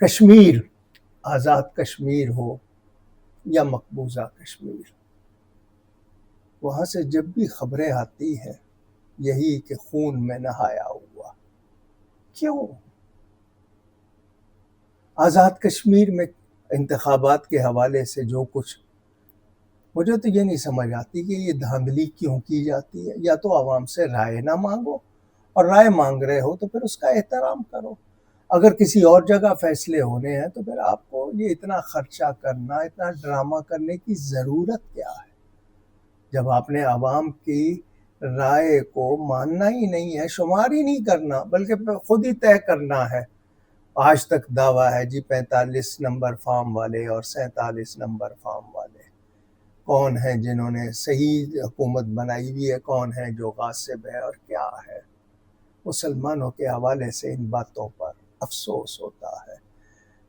کشمیر، آزاد کشمیر ہو یا مقبوضہ کشمیر، وہاں سے جب بھی خبریں آتی ہیں یہی کہ خون میں نہایا ہوا. کیوں؟ آزاد کشمیر میں انتخابات کے حوالے سے جو کچھ، مجھے تو یہ نہیں سمجھ آتی کہ یہ دھاندلی کیوں کی جاتی ہے. یا تو عوام سے رائے نہ مانگو، اور رائے مانگ رہے ہو تو پھر اس کا احترام کرو. اگر کسی اور جگہ فیصلے ہونے ہیں تو پھر آپ کو یہ اتنا خرچہ کرنا، اتنا ڈرامہ کرنے کی ضرورت کیا ہے؟ جب آپ نے عوام کی رائے کو ماننا ہی نہیں ہے، شمار ہی نہیں کرنا، بلکہ خود ہی طے کرنا ہے. آج تک دعویٰ ہے جی 45 نمبر فارم والے اور 47 نمبر فارم والے کون ہیں جنہوں نے صحیح حکومت بنائی ہوئی ہے، کون ہیں جو غاصب ہے، اور کیا ہے. مسلمانوں کے حوالے سے ان باتوں پر افسوس ہوتا ہے.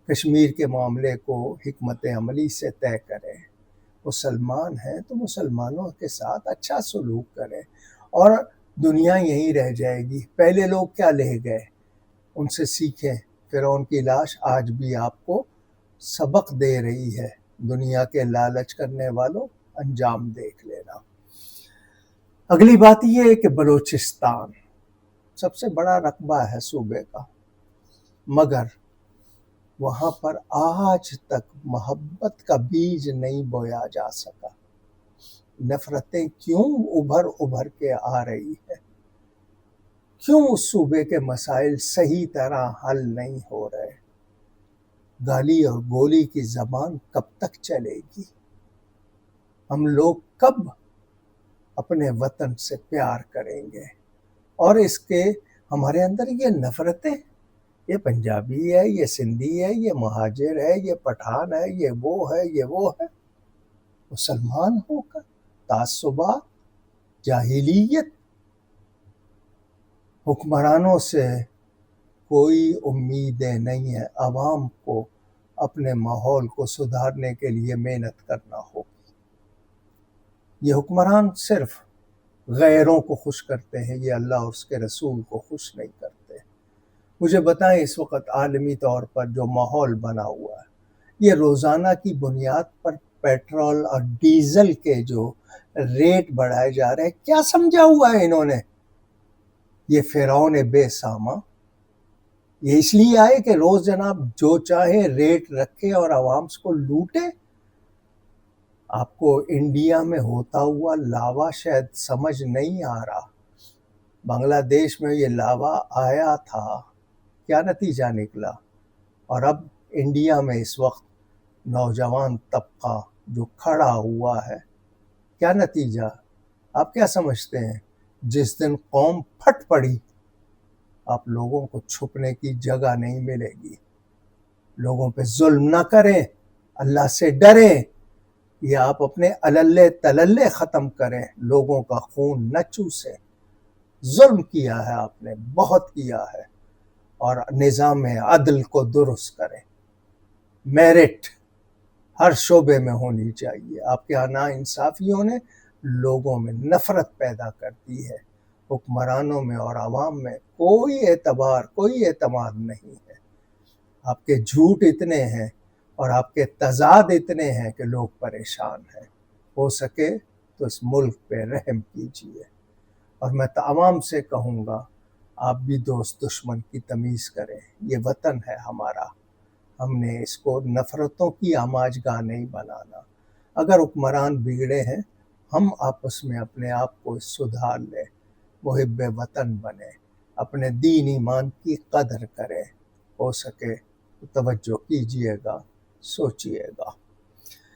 کشمیر کے معاملے کو حکمت عملی سے طے کریں. مسلمان ہیں تو مسلمانوں کے ساتھ اچھا سلوک کریں، اور دنیا یہیں رہ جائے گی. پہلے لوگ کیا لے گئے، ان سے سیکھیں. فرعون کی لاش آج بھی آپ کو سبق دے رہی ہے. دنیا کے لالچ کرنے والوں انجام دیکھ لینا. اگلی بات یہ ہے کہ بلوچستان سب سے بڑا رقبہ ہے صوبے کا، مگر وہاں پر آج تک محبت کا بیج نہیں بویا جا سکا. نفرتیں کیوں ابھر کے آ رہی ہے؟ کیوں اس صوبے کے مسائل صحیح طرح حل نہیں ہو رہے؟ گالی اور گولی کی زبان کب تک چلے گی؟ ہم لوگ کب اپنے وطن سے پیار کریں گے؟ اور اس کے ہمارے اندر یہ نفرتیں، یہ پنجابی ہے، یہ سندھی ہے، یہ مہاجر ہے، یہ پٹھان ہے، یہ وہ ہے، یہ وہ ہے. مسلمان ہو کر تعصبات، جاہلیت. حکمرانوں سے کوئی امیدیں نہیں ہے. عوام کو اپنے ماحول کو سدھارنے کے لیے محنت کرنا ہوگی. یہ حکمران صرف غیروں کو خوش کرتے ہیں، یہ اللہ اور اس کے رسول کو خوش نہیں کرتے. مجھے بتائیں اس وقت عالمی طور پر جو ماحول بنا ہوا ہے، یہ روزانہ کی بنیاد پر پیٹرول اور ڈیزل کے جو ریٹ بڑھائے جا رہے ہیں، کیا سمجھا ہوا ہے انہوں نے؟ یہ فرعون بے ساما یہ اس لیے آئے کہ روز جناب جو چاہے ریٹ رکھے اور عوام کو لوٹے. آپ کو انڈیا میں ہوتا ہوا لاوا شاید سمجھ نہیں آ رہا. بنگلہ دیش میں یہ لاوا آیا تھا، کیا نتیجہ نکلا؟ اور اب انڈیا میں اس وقت نوجوان طبقہ جو کھڑا ہوا ہے، کیا نتیجہ؟ آپ کیا سمجھتے ہیں؟ جس دن قوم پھٹ پڑی، آپ لوگوں کو چھپنے کی جگہ نہیں ملے گی. لوگوں پہ ظلم نہ کریں، اللہ سے ڈریں، یا آپ اپنے عللے تللے ختم کریں، لوگوں کا خون نہ چوسیں. ظلم کیا ہے آپ نے، بہت کیا ہے. اور نظام عدل کو درست کریں. میرٹ ہر شعبے میں ہونی چاہیے. آپ کے نا انصافیوں نے لوگوں میں نفرت پیدا کر دی ہے. حکمرانوں میں اور عوام میں کوئی اعتبار، کوئی اعتماد نہیں ہے. آپ کے جھوٹ اتنے ہیں اور آپ کے تضاد اتنے ہیں کہ لوگ پریشان ہیں. ہو سکے تو اس ملک پہ رحم کیجیے. اور میں عوام سے کہوں گا، آپ بھی دوست دشمن کی تمیز کریں. یہ وطن ہے ہمارا، ہم نے اس کو نفرتوں کی آماج گاہ نہیں بنانا. اگر حکمران بگڑے ہیں، ہم آپس میں اپنے آپ کو سدھار لیں، محب وطن بنیں، اپنے دین ایمان کی قدر کریں. ہو سکے تو توجہ کیجیے گا، سوچیے گا.